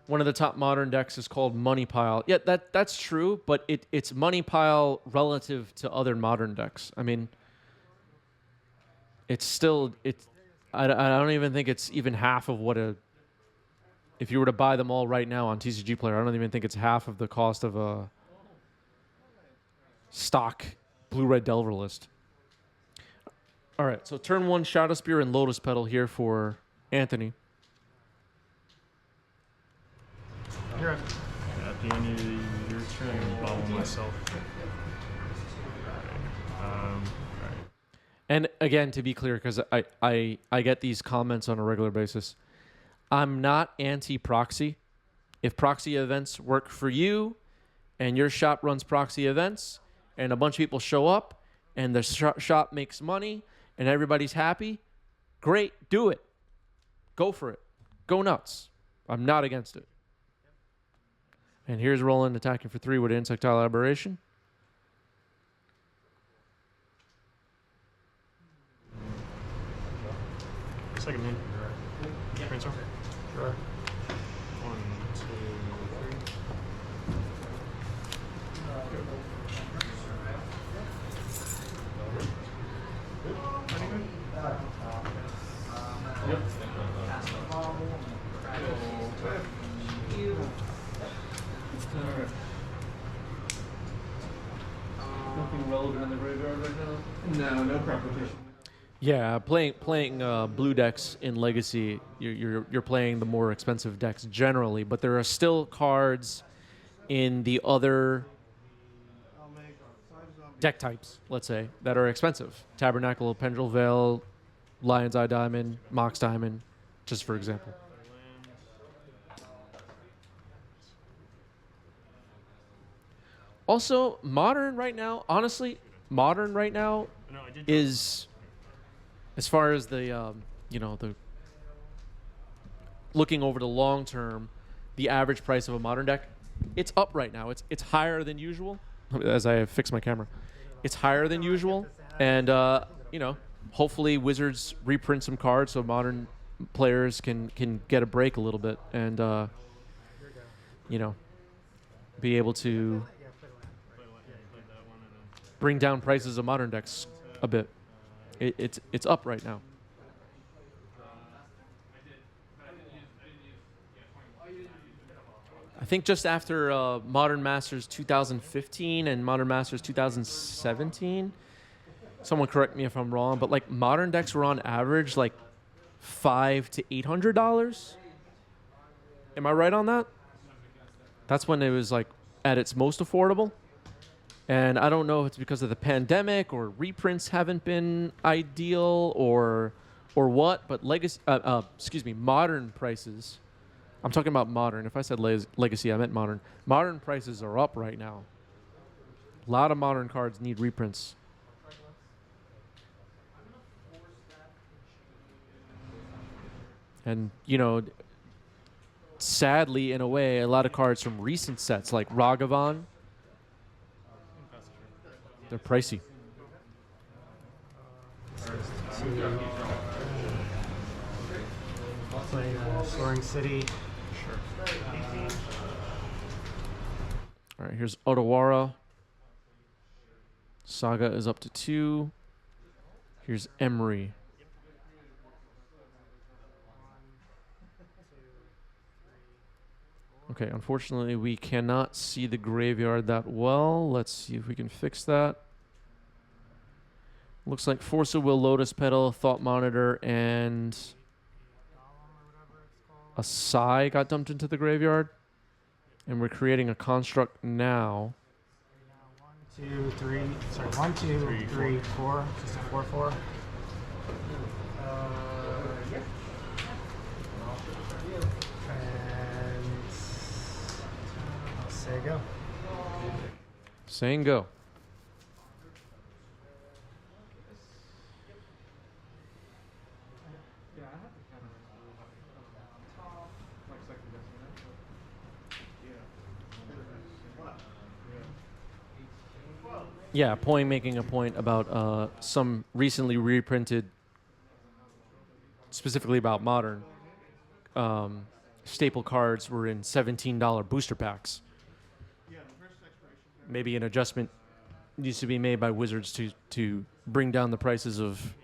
one of the top modern decks is called Money Pile. Yeah, that's true, but it's Money Pile relative to other modern decks. I mean, it's still it's. I don't even think it's even half of what a. If you were to buy them all right now on TCG Player, I don't even think it's half of the cost of a stock Blue-Red Delver list. All right, so turn 1 Shadow Spear and Lotus Petal here for Anthony. You're at the end of your turn, I'll bobble myself. Right. And again, to be clear, because I get these comments on a regular basis, I'm not anti-proxy. If proxy events work for you and your shop runs proxy events and a bunch of people show up and the shop makes money and everybody's happy, great, do it. Go for it. Go nuts. I'm not against it. And here's Roland attacking for 3 with Insectile Aberration. Second man. Transfer. Sure. 1, 2, 3. Yep. Nothing relevant in the graveyard right now? No competition. Yeah, playing blue decks in Legacy, you're playing the more expensive decks generally, but there are still cards in the other deck types, let's say, that are expensive. Tabernacle, Pendrel Veil, Lion's Eye Diamond, Mox Diamond, just for example. Also, Modern right now, honestly, Modern right now is, as far as the, the looking over the long term, the average price of a Modern deck, it's up right now. It's higher than usual. As I fix my camera, it's higher than usual, and hopefully Wizards reprint some cards so Modern players can get a break a little bit and be able to bring down prices of Modern decks a bit. It's up right now. I think just after Modern Masters 2015 and Modern Masters 2017, someone correct me if I'm wrong, but like Modern decks were on average like $500 to $800. Am I right on that? That's when it was like at its most affordable. And I don't know if it's because of the pandemic or reprints haven't been ideal or what, but Modern prices. I'm talking about Modern. If I said Legacy, I meant Modern. Modern prices are up right now. A lot of Modern cards need reprints. And, sadly, in a way, a lot of cards from recent sets like Ragavan, they're pricey. Playing Soaring City. Sure. All right, here's Otawara. Saga is up to 2. Here's Emery. Okay, unfortunately, we cannot see the graveyard that well. Let's see if we can fix that. Looks like Force of Will, Lotus Petal, Thought Monitor, and a Sai got dumped into the graveyard. And we're creating a construct now. 1, 2, 3. Sorry, 1, 2, 3, 4. Just a 4/4. And I'll say go. Saying go. Yeah, making a point about some recently reprinted, specifically about Modern, staple cards were in $17 booster packs. Maybe an adjustment needs to be made by Wizards to bring down the prices of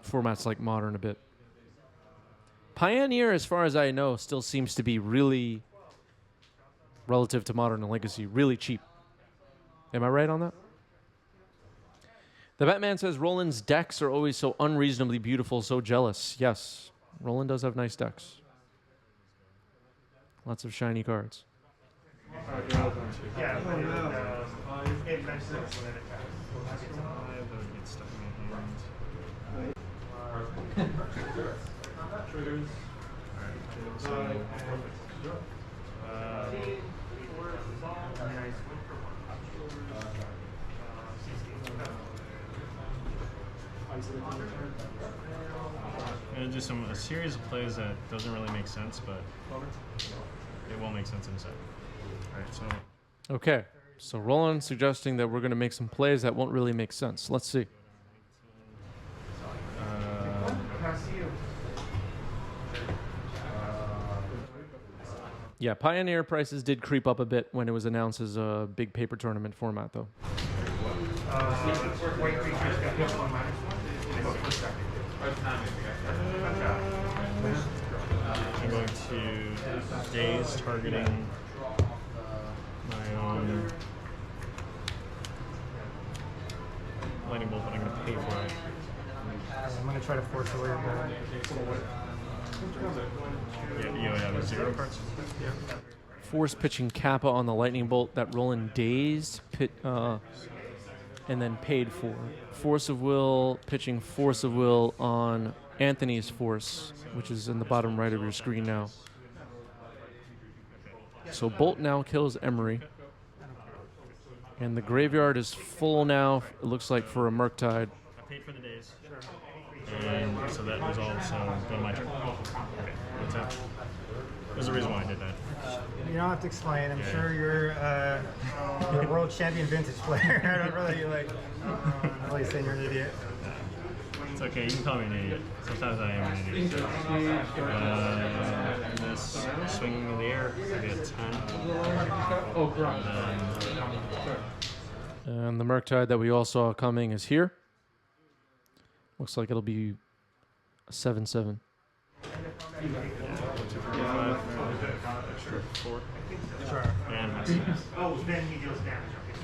formats like Modern a bit. Pioneer, as far as I know, still seems to be really, relative to Modern and Legacy, really cheap. Am I right on that? The Batman says Roland's decks are always so unreasonably beautiful, so jealous. Yes, Roland does have nice decks. Lots of shiny cards. Yeah, but it makes sense when it attacks. That would get stuck in my hand. Triggers. Alright, so I'm gonna do a series of plays that doesn't really make sense, but it will make sense in a second. Alright, so Okay, so Roland suggesting that we're going to make some plays that won't really make sense. Let's see. Yeah, Pioneer prices did creep up a bit when it was announced as a big paper tournament format, though. I'm going to daze targeting my own lightning bolt, but I'm going to pay for it. I'm going to try to force away your ball. Yeah, you have 0 cards? Yeah. Force pitching Kappa on the lightning bolt that Roland dazed, and then paid for. Force of Will, pitching Force of Will on Anthony's Force, which is in the bottom right of your screen now. So Bolt now kills Emery. And the graveyard is full now, it looks like, for a Murktide. I paid for the days. And so that was also go to my turn. Okay, what's that? There's a reason why I did that. You don't have to explain. I'm sure you're a world champion vintage player. I don't really really saying you're an idiot. It's okay, you can call me an idiot. Sometimes I am an idiot. This swinging in the air, I get 10. And the Murktide that we all saw coming is here. Looks like it'll be a 7/7. Four. Sure. And Did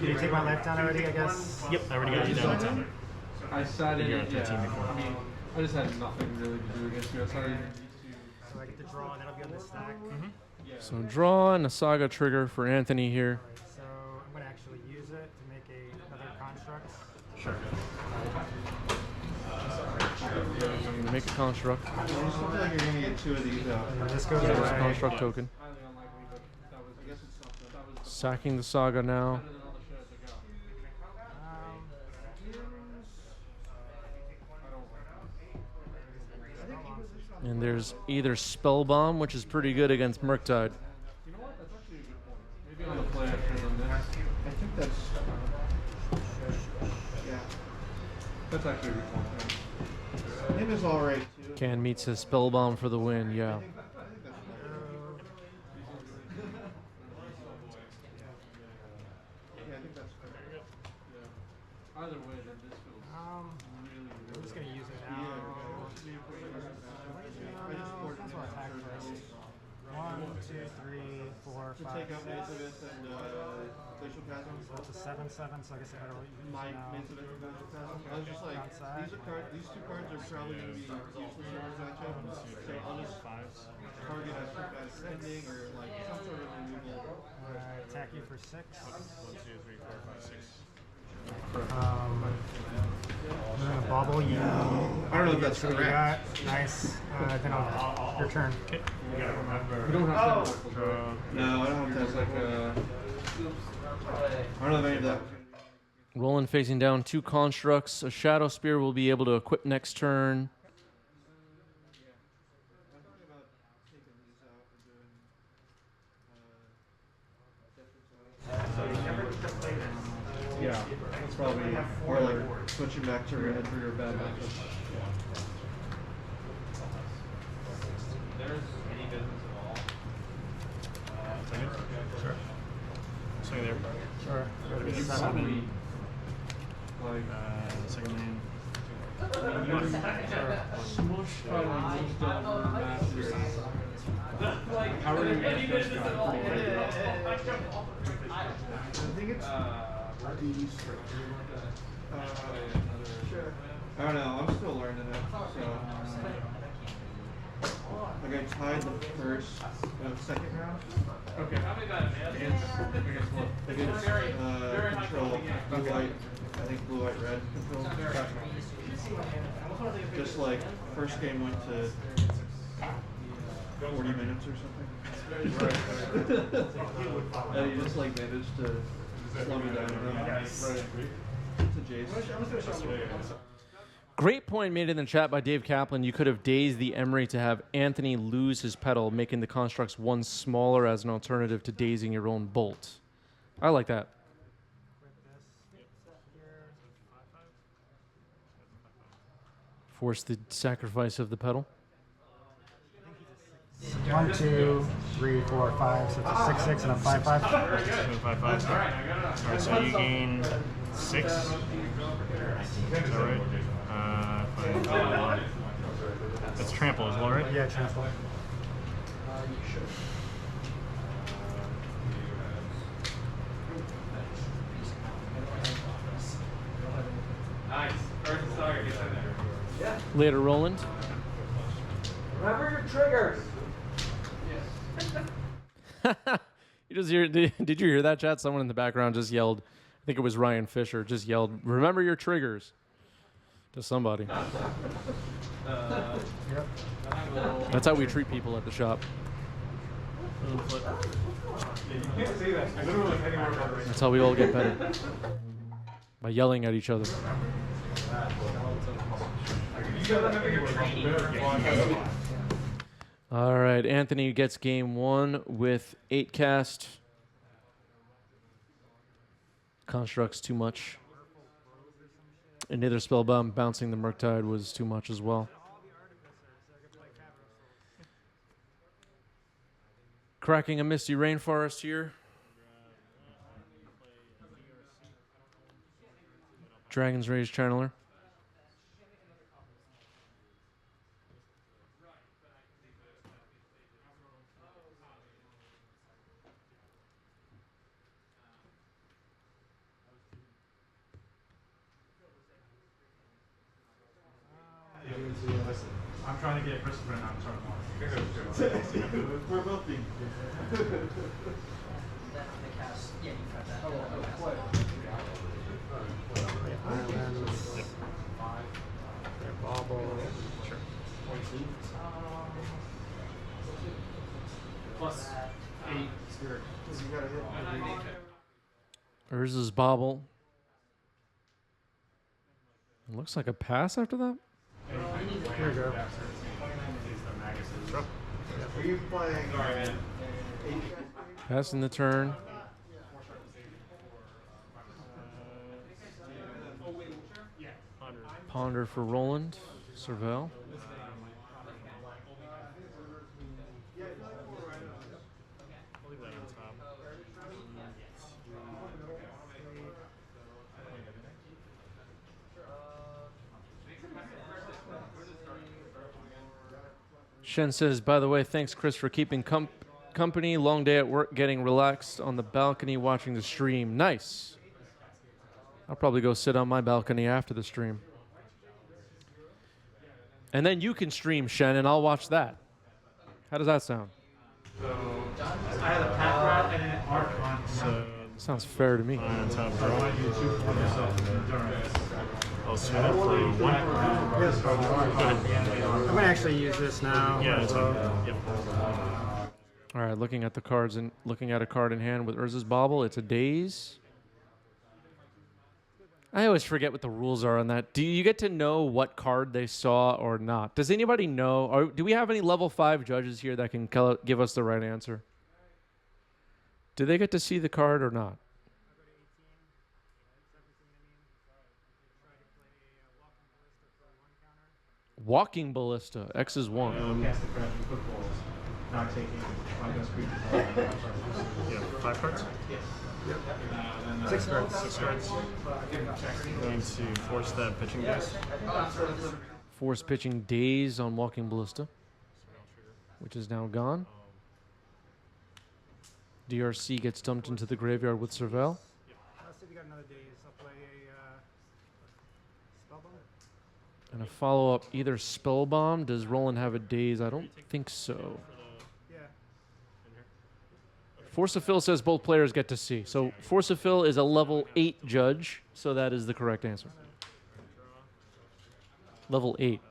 you take my life down already, I guess? yep, I already got you down to 10. I started You're at 13 yeah, before. I mean, I just had nothing really to do against you. I started So I get to draw and that'll be on the stack. So draw and a Saga trigger for Anthony here. So I'm going to actually use it to make another construct. Sure. I'm gonna make a construct. I feel like you're gonna get 2 of these out. And this goes There's a away. construct token. highly unlikely, but that was I guess it's something. that was Sacking the Saga now. better than all the shares I got. And there's either Spell Bomb, which is pretty good against Murktide. You know what? That's actually a good point. Maybe on the play I should have done this. I think that's. Yeah. That's actually a good point. I think it's alright too. Can meets his Spell Bomb for the win, yeah. I think that's yeah, I think that's fair. Either way, then this feels I'm just going to use it now. That's what attack first. 1, 2, 3, 4, 5, Take out 6. Mazevis and Glacial Chasm. So that's a 7/7, so I guess I better use it My now. Mazevis and Glacial Chasm. I was just like, Outside. these two cards are probably going to be useless in this matchup. So I'll just target a sending or like some sort of removal. Attack you for 6. 1, 2, 3, 4, 5, 6. I'm gonna bobble you. I don't know if that's So you correct. got nice. Then I'll your turn. Okay. You don't have to Draw. No, I don't have to. Like, I don't have any of that. Roland facing down 2 constructs. A Shadow Spear will be able to equip next turn. Yeah, that's probably or like switching back to red for your bad matchup. 7. Like, Second main. Smush probably moved over Masters. How are you going to first guy? I think it's I don't know. I'm still learning it. So, like I tied the first, second round. Okay. Against control blue white. I think blue white red control. Just like first game went to 40 minutes or something. And he just like managed to slow me down enough. Right. To Jace. Great point made in the chat by Dave Kaplan. You could have dazed the Emery to have Anthony lose his pedal, making the constructs one smaller as an alternative to dazing your own bolt. I like that. Force the sacrifice of the pedal. 1, 2, 3, 4, 5. So it's a 6/6 and a 5/5. 5/5. Alright, so you gain 6. Is that right? Fine. That's trample as well, right? Yeah, trample. Nice. First sorry, get in there. Yeah. Later, Roland. Remember your triggers. You just hear? Did you hear that, chat? Someone in the background just yelled. I think it was Ryan Fisher. Just yelled, "Remember your triggers." To somebody. Yep. That's how we treat people at the shop. That's how we all get better. By yelling at each other. All right, Anthony gets game 1 with 8 cast. Constructs too much. And Nether Spellbound bouncing the Murktide was too much as well. Cracking a Misty Rainforest here. Dragon's Rage Channeler. Listen, I'm trying to get Christopher and I'm trying to We're both being. plus 8 spirit. Urza's Bobble. It looks like a pass after that. Here we go. Are you playing? Sorry, man. Passing the turn. Ponder for Roland. Serval. Shen says, by the way, thanks, Chris, for keeping company. Long day at work, getting relaxed on the balcony, watching the stream. Nice. I'll probably go sit on my balcony after the stream. And then you can stream, Shen, and I'll watch that. How does that sound? So, I had a pack rat and an arc on. So, Sounds fair to me. on top I draw. want you to form yourself in endurance. I'll swing it for 1. I'm going to actually use this now. Yeah, that's fine. Yep. All right, looking at the cards and looking at a card in hand with Urza's Bobble. It's a daze. I always forget what the rules are on that. Do you get to know what card they saw or not? Does anybody know? Or do we have any level 5 judges here that can give us the right answer? Do they get to see the card or not? Walking Ballista. X is 1. Cast the crash and footballs. not taking. I'm going to speak. Yeah, 5 cards. 6 cards. 6 cards. Going to force that pitching base. Force pitching days on Walking Ballista, which is now gone. DRC gets dumped into the graveyard with Cervelle. Let's see if you got another daze. I'll play a Spellbomb. And a follow-up, either Spellbomb. Does Roland have a daze? I don't think so. Yeah. Force of Fill says both players get to see. So Force of Fill is a level 8 judge, so that is the correct answer. Level 8.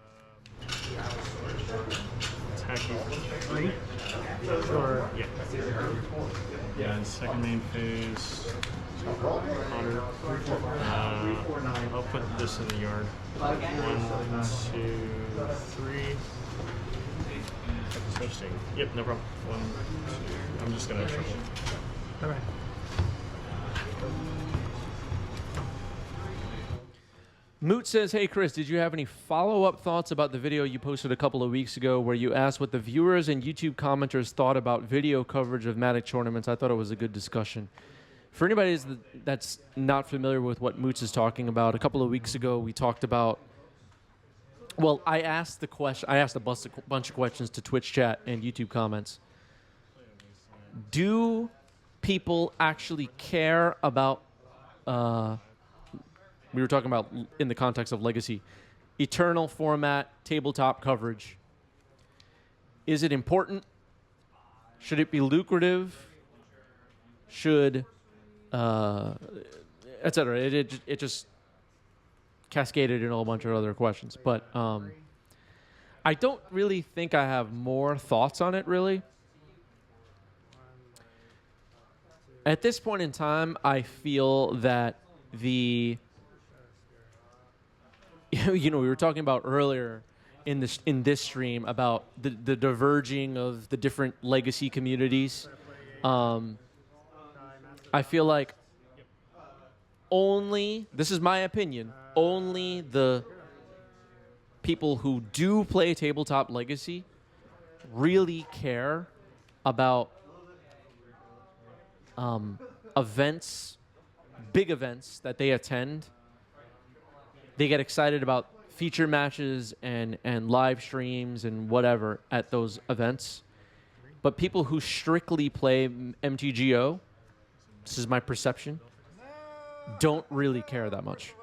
Attack you 3. Sure. Yeah. Yeah, and second main phase. Honor. I'll put this in the yard. 1, 2, 3. Switching. Yep, no problem. 1, 2. I'm just gonna shuffle. All right. Moot says, hey, Chris, did you have any follow-up thoughts about the video you posted a couple of weeks ago where you asked what the viewers and YouTube commenters thought about video coverage of Magic tournaments? I thought it was a good discussion. For anybody that's not familiar with what Moots is talking about, a couple of weeks ago we talked about, well, I asked a bunch of questions to Twitch chat and YouTube comments. Do people actually care about... we were talking about in the context of Legacy, eternal format, tabletop coverage. Is it important? Should it be lucrative? Should, etc. It just cascaded in a whole bunch of other questions. But I don't really think I have more thoughts on it, really. At this point in time, I feel that the... You know, we were talking about earlier in this stream about the diverging of the different Legacy communities. I feel like this is my opinion, only the people who do play tabletop Legacy really care about events, big events that they attend. They get excited about feature matches and live streams and whatever at those events. But people who strictly play MTGO, this is my perception, don't really care that much.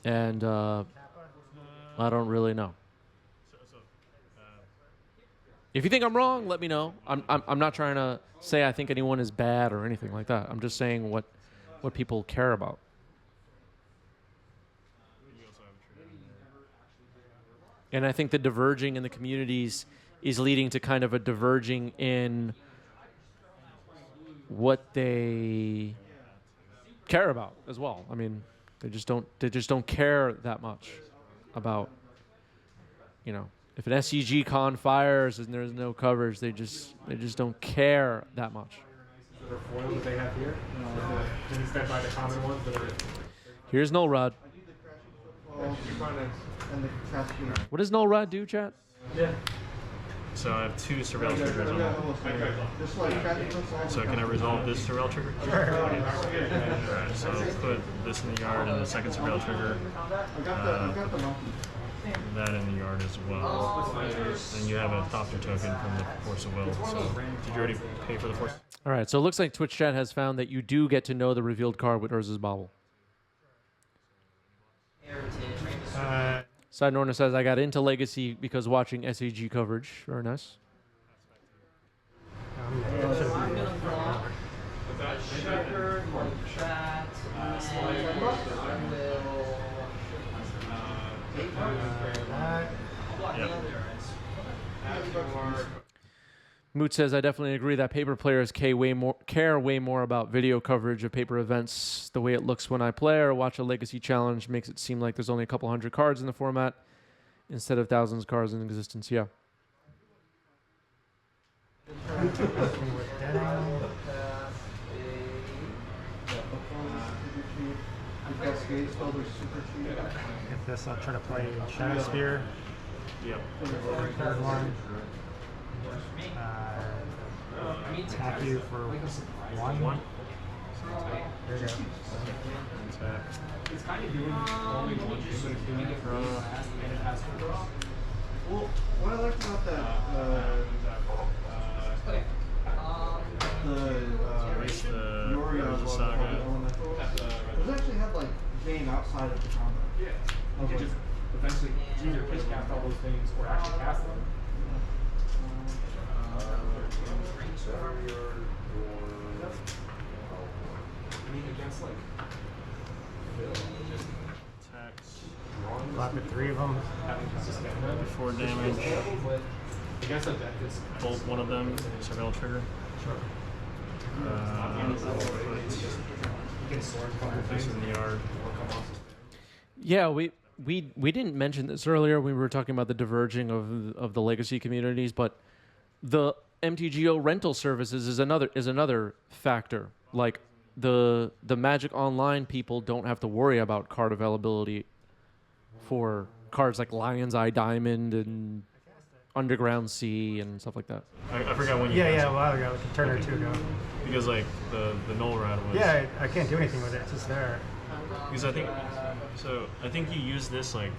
And I don't really know. If you think I'm wrong, let me know. I'm not trying to say I think anyone is bad or anything like that. I'm just saying what people care about. And I think the diverging in the communities is leading to kind of a diverging in what they care about as well. I mean, they just don't care that much about, you know, if an SCG con fires and there's no coverage, they just don't care that much. The foils that they have here, instead by the common ones that are. Here's Null Rod. What does Null Rod do, chat? Yeah. So I have 2 Surveil triggers on it. So can I resolve this Surveil trigger? Sure. Alright, so I'll put this in the yard and the second Surveil trigger. That in the yard as well. And you have a Thopter token from the Force of Will. So did you already pay for the Force? All right, so it looks like Twitch chat has found that you do get to know the revealed card with Urza's Bobble. Side Norna says, I got into Legacy because watching SAG coverage. Very nice. Moot says, I definitely agree that paper players care way more about video coverage of paper events. The way it looks when I play or watch a Legacy challenge makes it seem like there's only a couple hundred cards in the format instead of thousands of cards in existence. Yeah. If this, I'll try to play Shadow Spear. Yep. Third one. Tap you for 1. There you go. Tap. It's kind of doing only one thing, but it's doing it really fast and it has to draw. Well, what I liked about that, Okay. the Yorion Saga. it actually had like game outside of the combat. Yeah. You can just eventually either pitch cast all those things or actually cast them. I mean, against like Attacks. Flop at 3 of them. having consistent 4 damage. against a deck that's Bolt one of them. Surveil trigger. Sure. Put this in the yard. Yeah, we didn't mention this earlier. We were talking about the diverging of the legacy communities, but the MTGO rental services is another factor. Like the Magic Online people don't have to worry about card availability for cards like Lion's Eye Diamond and Underground Sea and stuff like that. I forgot when you Yeah, cast a while ago, like a turn or 2 ago. it. Because like the null rod was. Yeah, I can't do anything with it. It's just there. Because I think you used this like.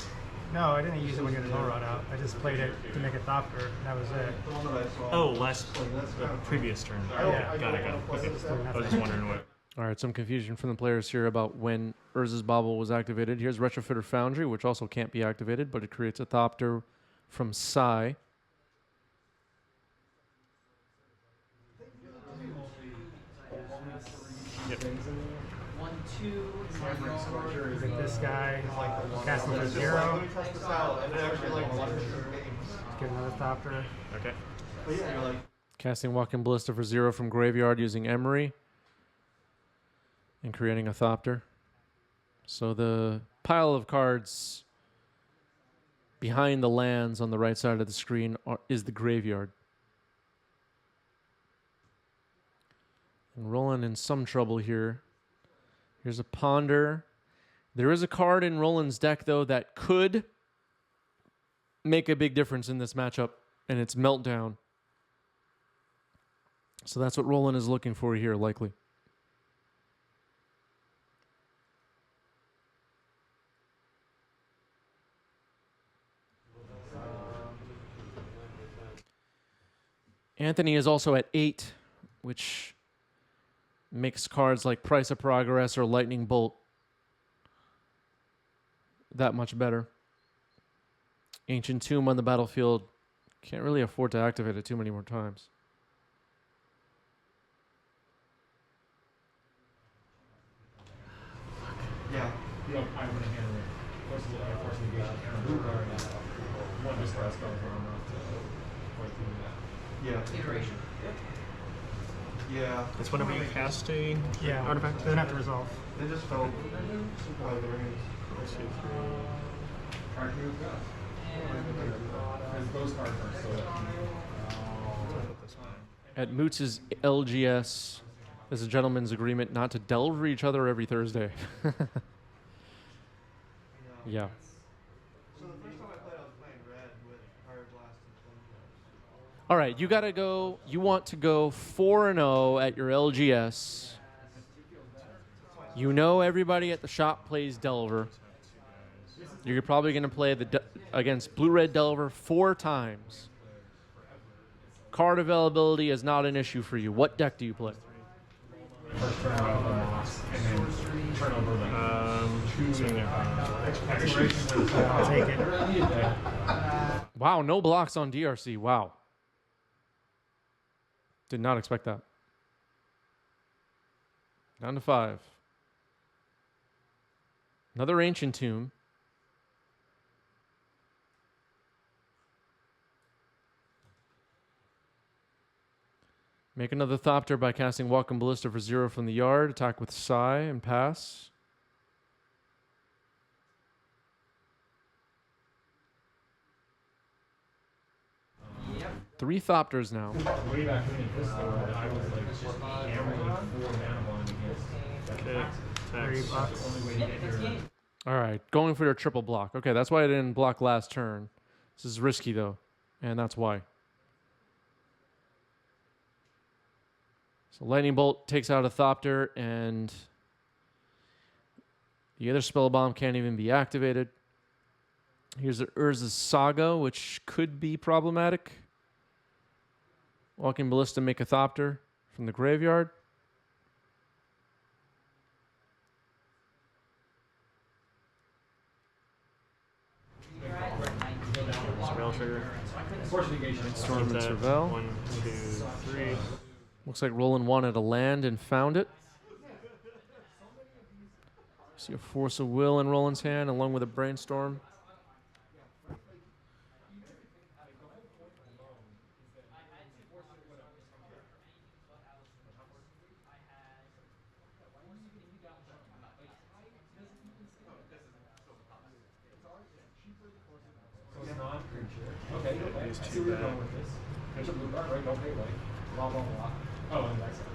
No, I didn't use it when you had the null rod out. I just played it to make a Thopter, and that was it. The one that I saw. Oh, the previous turn. Yeah. Got it. Okay. I was just wondering what. All right, some confusion from the players here about when Urza's Bauble was activated. Here's Retrofitter Foundry, which also can't be activated, but it creates a Thopter from Sai. Yep. Like this guy, cast him for 0. Test this out, and it actually like Get another Thopter. Okay. but yeah, you're like, Casting Walking Ballista for 0 from Graveyard using Emery. And creating a Thopter. So the pile of cards behind the lands on the right side of the screen is the graveyard. And Roland in some trouble here. Here's a Ponder. There is a card in Roland's deck, though, that could make a big difference in this matchup, and it's Meltdown. So that's what Roland is looking for here, likely. Anthony is also at 8, which makes cards like Price of Progress or Lightning Bolt that much better. Ancient Tomb on the battlefield. Can't really afford to activate it too many more times. yeah. you know, I'm going to handle it. Force negation, and blue card. One just last card Yeah. Iteration. Yeah. It's whenever you cast a Yeah, artifact. doesn't have to resolve. They just felt like the rings. 1, 2, 3. Try to move that. Because those cards are still Put this one. At Moots' LGS, there's a gentleman's agreement not to delve for each other every Thursday. Yeah. So the first time I played, I was playing red with Fire Blast and Flame. All right, you got to go. You want to go 4-0 at your LGS. You know everybody at the shop plays Delver. You're probably going to play against Blue-Red Delver 4 times. Card availability is not an issue for you. What deck do you play? first turn out of the moss, and then turn over the Swing there. I'll take it. Wow, no blocks on DRC. Wow. Did not expect that. Down to 5. Another Ancient Tomb. Make another Thopter by casting Walking Ballista for 0 from the yard. Attack with Sai and pass. Yep. 3 Thopters now. Way back when in this though, I was like just hammering 4 mana bond against. Okay. 3 Attacks. bucks. Only way to get your All right, going for their triple block. Okay, that's why I didn't block last turn. This is risky, though, and that's why. So Lightning Bolt takes out a Thopter, and the other Spell Bomb can't even be activated. Here's the Urza's Saga, which could be problematic. Walking Ballista make a Thopter from the graveyard. Surveil trigger. Force negation. Storm and That. Surveil. 1, 2, 3. Looks like Roland wanted a land and found it. See a Force of Will in Roland's hand, along with a Brainstorm. So non-creature. Okay, okay. Use I see two where you're back. going with this. There's a blue card, right? Okay, like, blah, blah, blah. Oh, and that's it.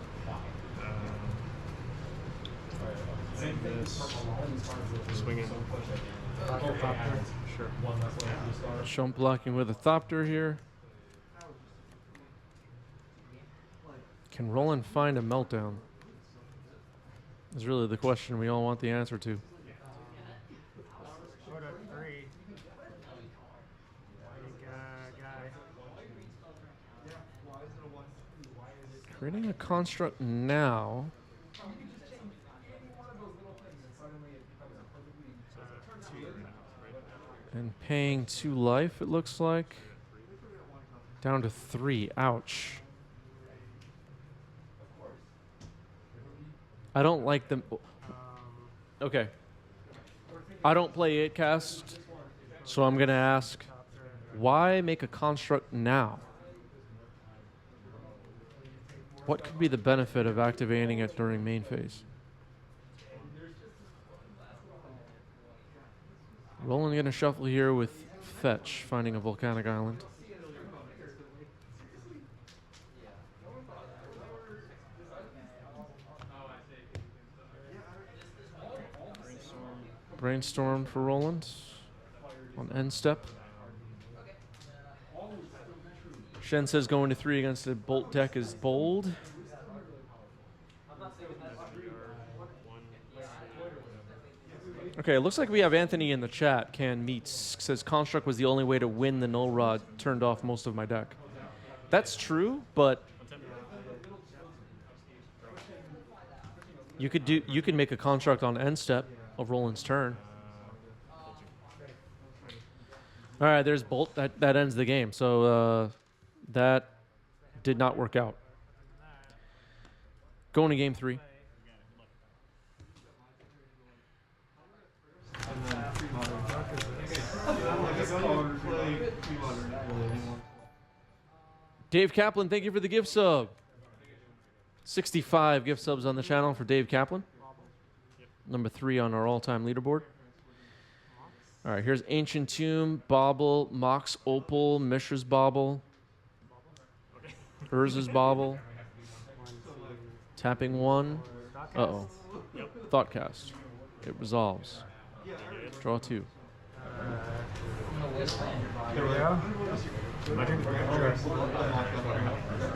Same thing with This. purple. All these cards that are Swing in. so push it. Okay, adds Sure. one less one blue star. Shump blocking with a Thopter here. Can Roland find a Meltdown? Is really the question we all want the answer to. Go to 3. Big guy. Creating a construct now. And paying 2 life, it looks like. Down to 3. Ouch. I don't like them. Okay. I don't play 8 cast, so I'm going to ask, why make a construct now? What could be the benefit of activating it during main phase? Roland going to shuffle here with Fetch, finding a volcanic island. Brainstorm for Roland on end step. Shen says going to 3 against a Bolt deck is bold. Okay, it looks like we have Anthony in the chat. Can Meets says Construct was the only way to win the Null Rod. Turned off most of my deck. That's true, but you could make a Construct on end step of Roland's turn. All right, there's Bolt. That ends the game. So that did not work out. Going to game 3. Dave Kaplan, thank you for the gift sub. 65 gift subs on the channel for Dave Kaplan. Number 3 on our all-time leaderboard. All right, here's Ancient Tomb, Bauble, Mox Opal, Mishra's Bauble, Urza's Bauble. Tapping 1. Uh-oh. Thoughtcast. It resolves. Draw 2. Here we go.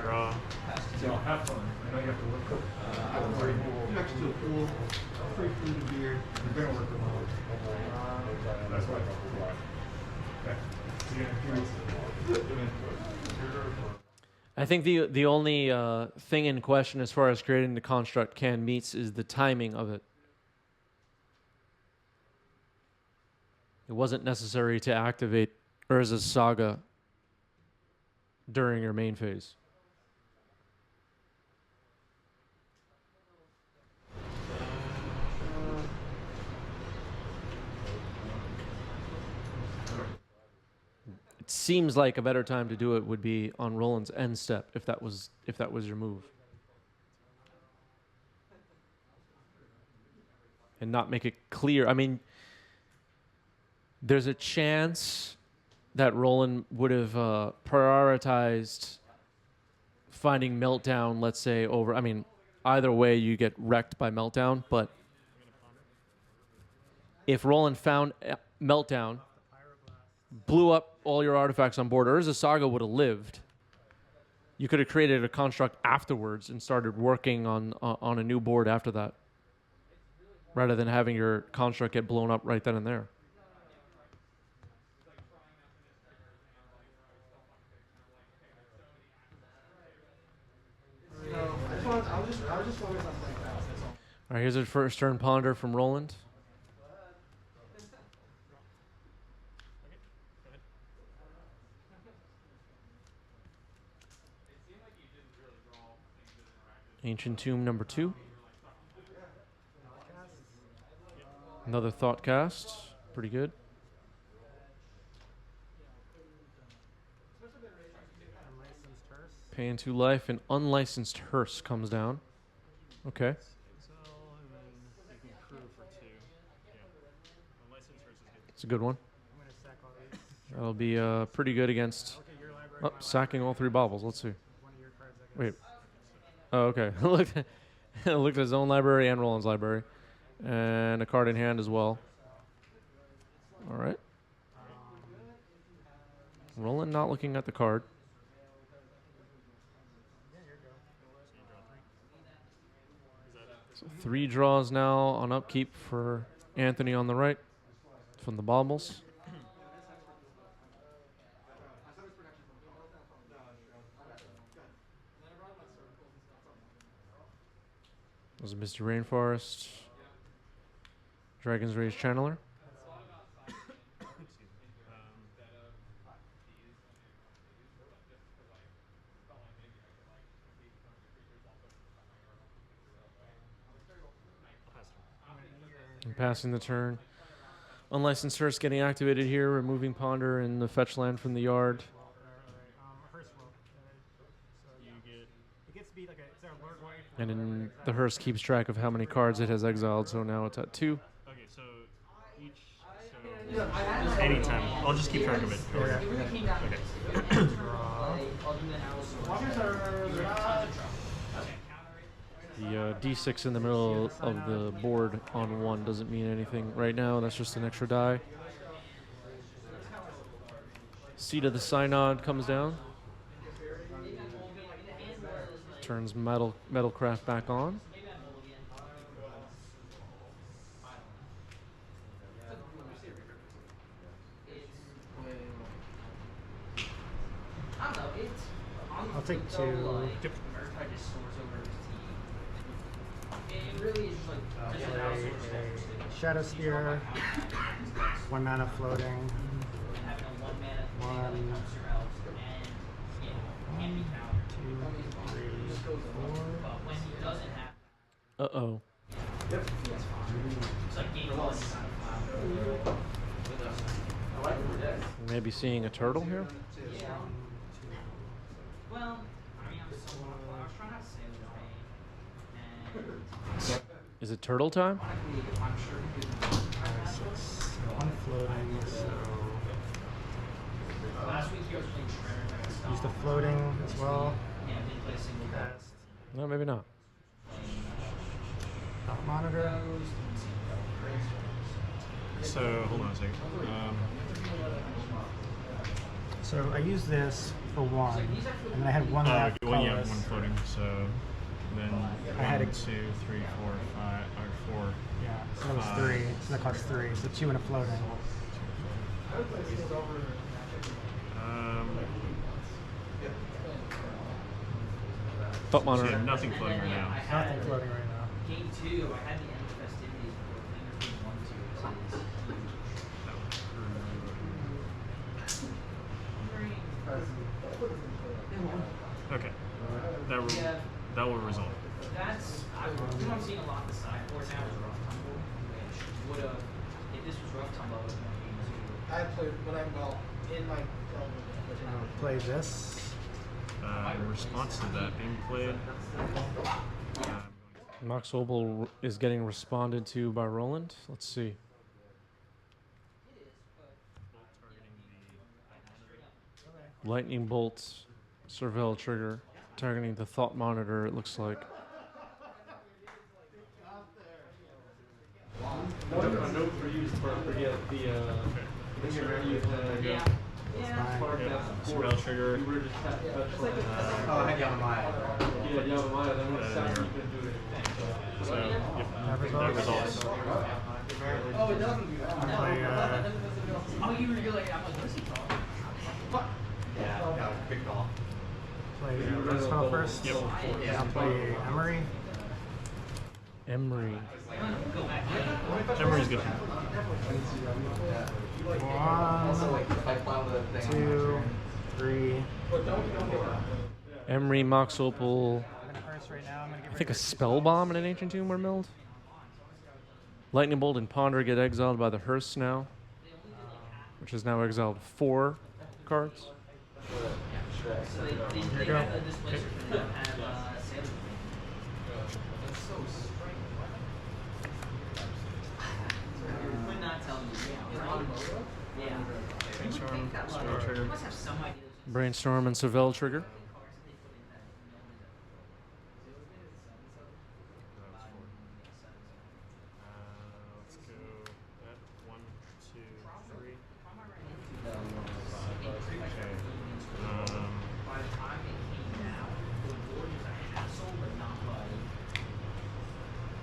Draw. So have fun. I know you have to work. Next to a pool, free food and beer. You're gonna work remote. That's why I thought. Okay. See you in a few weeks. I think the only thing in question as far as creating the construct can meets is the timing of it. It wasn't necessary to activate Urza's Saga during your main phase. It seems like a better time to do it would be on Roland's end step if that was your move. And not make it clear. I mean, there's a chance that Roland would have prioritized finding Meltdown, let's say, over. I mean, either way, you get wrecked by Meltdown. But if Roland found Meltdown, blew up all your artifacts on board, Urza's Saga would have lived. You could have created a construct afterwards and started working on a new board after that, rather than having your construct get blown up right then and there. All right, here's a first turn ponder from Roland. Ancient Tomb number 2. Another Thought Cast. Pretty good. Pay into life. An unlicensed hearse comes down. Okay. So, and then you can crew for 2. Yeah. Unlicensed versus good. It's a good one. I'm going to sack all these. That'll be pretty good against sacking all 3 baubles. Let's see. One of your cards, I guess. Wait. Oh, okay. looked at his own library and Roland's library. And a card in hand as well. All right. Roland not looking at the card. So 3 draws now on upkeep for Anthony on the right from the baubles. Was Mr. Rainforest, Dragon's Rage Channeler. And passing the turn. Unlicensed Hearse getting activated here, removing Ponder and the fetch land from the yard. Hearse roll. You get It gets to be like a, it's a alert one. And then the Hearse keeps track of how many cards it has exiled, so now it's at 2. okay. So each anytime I'll just keep track of it. Okay. The D6 in the middle of the board on 1 doesn't mean anything right now. That's just an extra die. Seed of the Synod comes down. Turns Metalcraft back on. I'll take 2. Shadow Spear. 1 mana floating. 1, 2, 3, 4. Uh-oh. Maybe seeing a turtle here? Is it turtle time? 1 floating, so use the floating as well. Cast. No, maybe not. Monitor. So hold on a second. So I used this for 1, and then I had 1 left. When you have colorless. 1 floating, so then I had 1, 2, 3, 4, 5, or 4. Yeah, so that was 3. So that costs 3. So 2 and a floating. Thought So monitor. you have nothing floating right now. Nothing floating right now. Game 2, I had the end of festivities before Fingers being 1, 2. Okay. That will resolve. That's, I'm seeing a lot of the sideboard now is Rough Tumble, which would have, if this was Rough Tumble, it would have been game 2. I played when I'm in my Play this. In response to that being played, Mox Opal is getting responded to by Roland. Let's see. Lightning Bolt, Surveil Trigger, targeting the Thought Monitor, it looks like. A note for you for the Yeah. Yep. Surveil trigger. Oh, heck, Yamamaya. So, yep. That results. Oh, it doesn't. Play, Oh, you were like, I'm like, what is he talking? Yeah, no, big call. play first spell first. Yep. I'll play Emery. Emery. Emery's good. One, 2, 3. Emery, Mox Opal. I'm gonna first right now. I'm gonna give I think a Spell Bomb and an Ancient Tomb were milled. Lightning Bolt and Ponder get exiled by the Hearse now, which has now exiled 4 cards. So they go. have a displacer for them, have Sailor Moon. That's so strange. You would not tell me. Yeah. Yeah. Brainstorm, Surveil trigger. You must have some idea. Brainstorm and Surveil trigger. Let's go at 1, 2, 3. By the time it came out, the board was a hassle, but not like.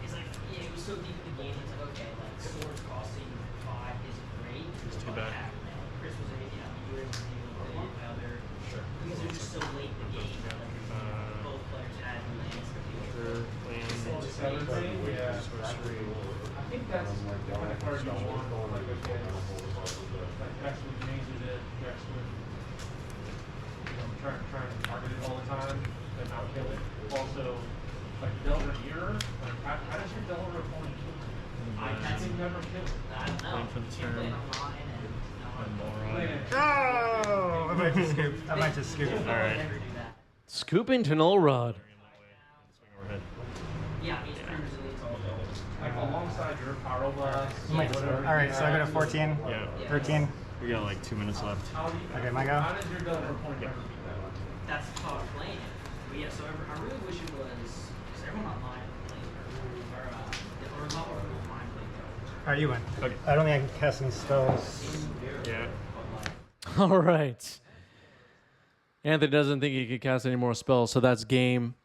It's like, yeah, it was so deep in the game, it's like, okay, like, swords costing 5 is great. It's too bad. Chris was able, you were able to deal with it, other. Because it was just so late in the game, like, both players had lands to deal with. Yeah. Sorcery. I think that's the kind of card you want, like, against, like, Dex with changes it, Dex with, trying to target it all the time, and not kill it. Also, like, Delver Mirror, like, how does your Delver opponent kill it? I think never kill it. I don't know. Playing for the You're playing turn. online And and. Moron. Oh! I might just scoop. I might just scoop. Alright. Never do that. Scooping to Null Rod. Swing overhead. Yeah, I mean, it's pretty resilient all Like, alongside your Pyroblast, Might just, alright, so I go to 14, Yeah. 13. We got like 2 minutes left. Okay, my go. how does your Delver opponent ever beat that? That's the thought of playing it. But yeah, so I really wish it was, because everyone online plays or a lot more people online play Go. Alright, you win. Okay. I don't think I can cast any spells. Yeah. All right. Anthony doesn't think he can cast any more spells, so that's game.